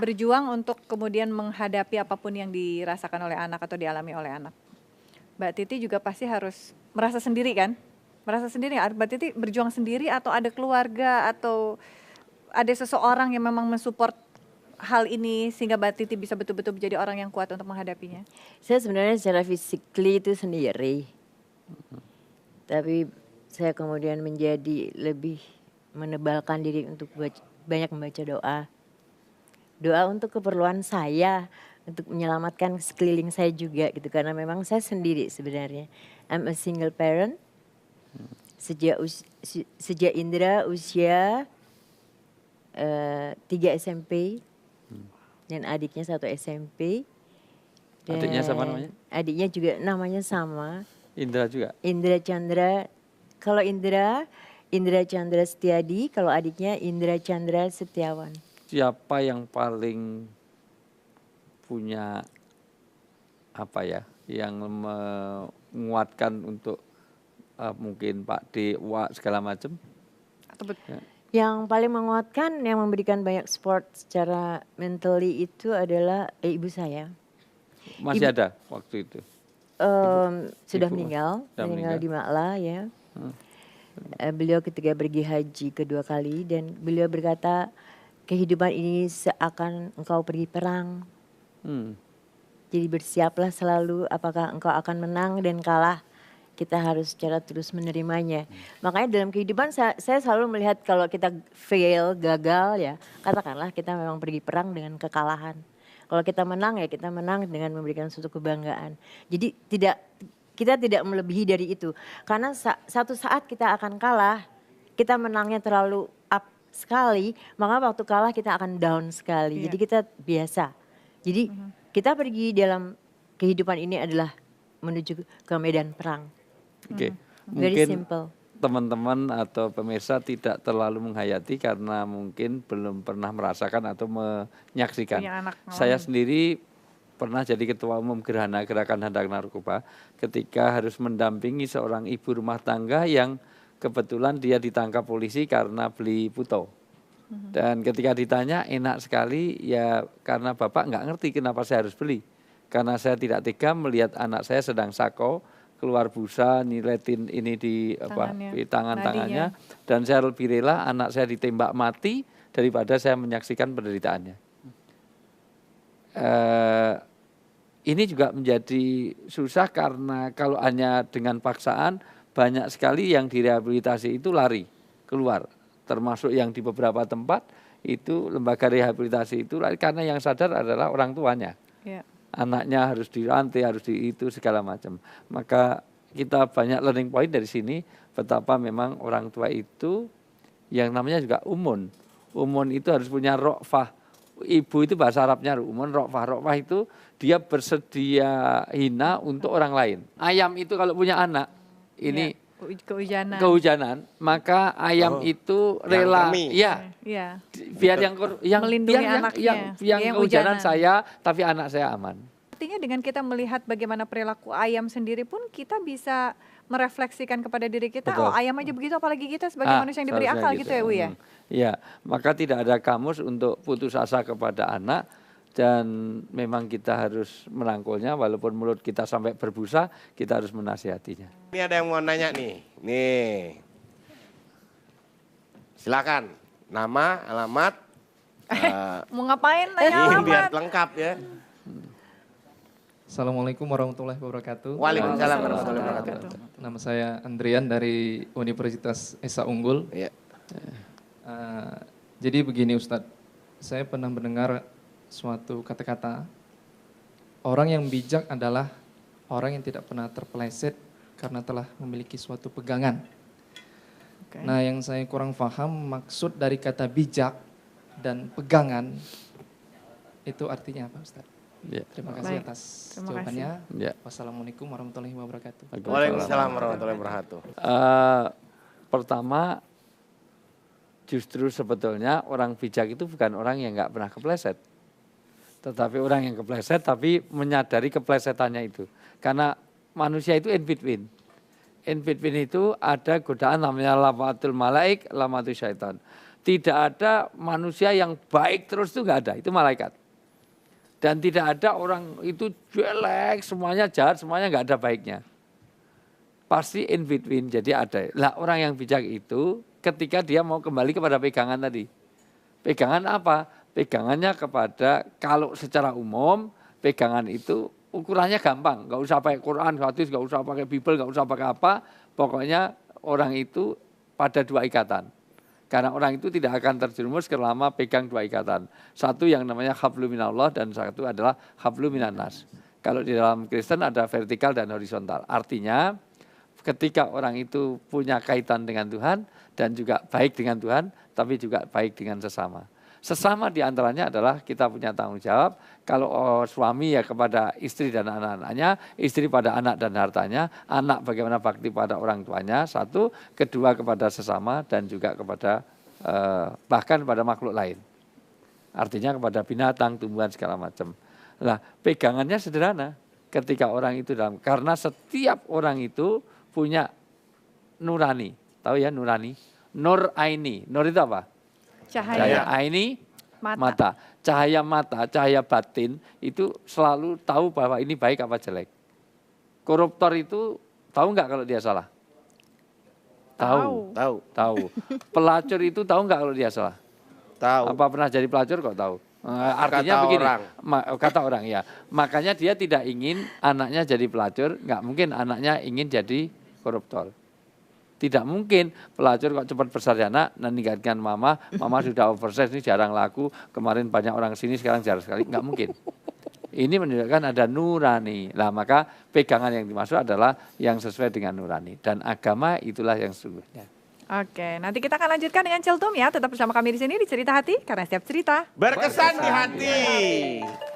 berjuang untuk kemudian menghadapi apapun yang dirasakan oleh anak atau dialami oleh anak. Mbak Titi juga pasti harus merasa sendiri kan? Merasa sendiri, Mbak Titi berjuang sendiri atau ada keluarga atau ada seseorang yang memang mensupport hal ini sehingga Mbak Titi bisa betul-betul menjadi orang yang kuat untuk menghadapinya? Saya sebenarnya secara physically itu sendiri. Tapi saya kemudian menjadi lebih menebalkan diri untuk banyak membaca doa. Doa untuk keperluan saya, untuk menyelamatkan sekeliling saya juga gitu. Karena memang saya sendiri sebenarnya. I'm a single parent. Sejak Indra usia 3 SMP dan adiknya 1 SMP. Dan adiknya sama namanya? Adiknya juga namanya sama. Indra juga? Indra Chandra. Kalau Indra Chandra Setiadi, kalau adiknya Indra Chandra Setiawan. Siapa yang paling punya apa ya, yang menguatkan untuk mungkin Pak D, Wak segala macam? Ya. Yang paling menguatkan, yang memberikan banyak support secara mentally itu adalah ibu saya. Masih ada waktu itu? Sudah meninggal di Makla ya. Beliau ketika pergi haji kedua kali dan beliau berkata, kehidupan ini seakan engkau pergi perang. Jadi bersiaplah selalu apakah engkau akan menang dan kalah. Kita harus secara terus menerimanya. Makanya dalam kehidupan saya selalu melihat kalau kita fail, gagal ya, katakanlah kita memang pergi perang dengan kekalahan. Kalau kita menang ya kita menang dengan memberikan suatu kebanggaan. Jadi kita tidak melebihi dari itu. Karena satu saat kita akan kalah, kita menangnya terlalu up sekali, maka waktu kalah kita akan down sekali. Jadi kita biasa. Jadi kita pergi dalam kehidupan ini adalah menuju ke medan perang. Oke. Very Mungkin simple. Teman-teman atau pemirsa tidak terlalu menghayati karena mungkin belum pernah merasakan atau menyaksikan. Saya sendiri pernah jadi ketua umum Gerhana Gerakan Hendak Narkoba ketika harus mendampingi seorang ibu rumah tangga yang kebetulan dia ditangkap polisi karena beli puto. Dan ketika ditanya enak sekali ya karena bapak nggak ngerti kenapa saya harus beli. Karena saya tidak tega melihat anak saya sedang sako, keluar busa, niletin ini di tangannya. Dan saya lebih rela anak saya ditembak mati daripada saya menyaksikan penderitaannya. Ini juga menjadi susah karena kalau hanya dengan paksaan banyak sekali yang direhabilitasi itu lari keluar. Termasuk yang di beberapa tempat itu lembaga rehabilitasi itu lari karena yang sadar adalah orang tuanya. Anaknya harus dirantai, harus itu segala macam. Maka kita banyak learning point dari sini betapa memang orang tua itu yang namanya juga umun. Umun itu harus punya rokfah. Ibu itu bahasa Arabnya umun, rokfah. Rokfah itu dia bersedia hina untuk orang lain. Ayam itu kalau punya anak, ini kehujanan, maka ayam itu rela biar yang melindungi anaknya, yang kehujanan saya tapi anak saya aman. Artinya dengan kita melihat bagaimana perilaku ayam sendiri pun kita bisa merefleksikan kepada diri kita. Betul. Oh ayam aja begitu apalagi kita sebagai manusia yang diberi akal gitu ya Bu ya. Iya, maka tidak ada kamus untuk putus asa kepada anak. Dan memang kita harus merangkulnya walaupun mulut kita sampai berbusa, kita harus menasihatinya. Ini ada yang mau nanya nih. Nih. Silakan. Nama, alamat. Mau ngapain nanya alamat? Biar lengkap ya. Assalamualaikum warahmatullahi wabarakatuh. Waalaikumsalam warahmatullahi wabarakatuh. Nama saya Andrian dari Universitas Esa Unggul. Iya. Jadi begini Ustadz, saya pernah mendengar suatu kata-kata, orang yang bijak adalah orang yang tidak pernah terpeleset karena telah memiliki suatu pegangan. Nah yang saya kurang paham maksud dari kata bijak dan pegangan itu artinya apa Ustaz? Ya. Terima kasih atas jawabannya. Ya. Wassalamualaikum warahmatullahi wabarakatuh. Waalaikumsalam warahmatullahi wabarakatuh. Pertama, justru sebetulnya orang bijak itu bukan orang yang nggak pernah kepleset. Tetapi orang yang kepleset tapi menyadari keplesetannya itu. Karena manusia itu in between. In between itu ada godaan namanya lamatul malaik, lamatul syaitan. Tidak ada manusia yang baik terus itu nggak ada, itu malaikat. Dan tidak ada orang itu jelek, semuanya jahat, semuanya nggak ada baiknya. Pasti in between, jadi ada. Lah orang yang bijak itu ketika dia mau kembali kepada pegangan tadi. Pegangan apa? Pegangannya kepada, kalau secara umum, pegangan itu ukurannya gampang. Nggak usah pakai Quran, hadis, nggak usah pakai Bible, nggak usah pakai apa. Pokoknya orang itu pada dua ikatan. Karena orang itu tidak akan terjerumus selama pegang dua ikatan. Satu yang namanya hablum minallah dan satu adalah hablum minannas. Kalau di dalam Kristen ada vertikal dan horizontal. Artinya ketika orang itu punya kaitan dengan Tuhan dan juga baik dengan Tuhan, tapi juga baik dengan sesama. Sesama diantaranya adalah kita punya tanggung jawab. Kalau suami ya kepada istri dan anak-anaknya, istri pada anak dan hartanya, anak bagaimana bakti pada orang tuanya, satu, kedua kepada sesama dan juga kepada bahkan pada makhluk lain. Artinya kepada binatang, tumbuhan segala macam. Nah, pegangannya sederhana. Ketika orang itu karena setiap orang itu punya nurani. Tahu ya nurani? Nur aini. Nur itu apa? Cahaya aini mata. Cahaya mata, cahaya batin itu selalu tahu bahwa ini baik apa jelek. Koruptor itu tahu nggak kalau dia salah? Tahu. Pelacur itu tahu nggak kalau dia salah? Tahu. Apa pernah jadi pelacur kok tahu? Artinya Kata begini, orang. Kata orang ya. Makanya dia tidak ingin anaknya jadi pelacur, nggak mungkin anaknya ingin jadi koruptor. Tidak mungkin pelacur kok cepat bersarjana meninggalkan mama sudah oversize, ini jarang laku, kemarin banyak orang sini sekarang jarang sekali, nggak mungkin. Ini menunjukkan ada nurani. Lah maka pegangan yang dimaksud adalah yang sesuai dengan nurani dan agama itulah yang sesungguhnya. Oke, nanti kita akan lanjutkan dengan Celtum ya. Tetap bersama kami di sini di Cerita Hati karena setiap cerita Berkesan di hati.